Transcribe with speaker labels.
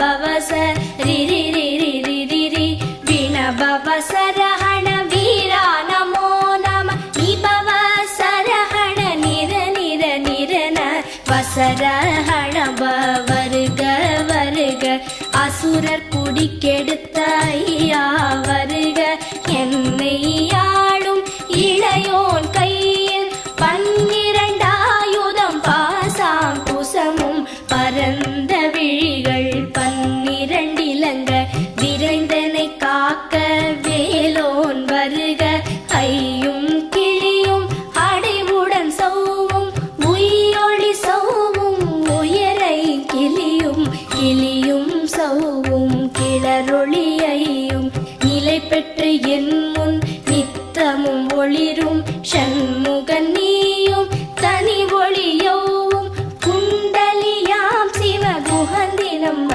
Speaker 1: பவச ரிரி ரிரி ரிரி ரி விணபவ சரஹண வீரா நமோ நம நிபவ சரஹண நிர நிர நிரன வசரஹண வருக வருக அசுரர் குடிக்கெடுத்த ஐயா வருக என்னை ஆளும் இளையோன் கையில் 12 ஆயுதம் பாசாம் குசமும் பரந்த விழிகள் 12 இலங்க விரைந்தனை காக்க வேலோன் வருக ஐயும் கிளியும் அடைவுடன் சௌவும் உயிரொளி சௌவும் உயரை கிளியும் கிளியும் சௌவும் கிளரொளியையும் நிலை பெற்று என்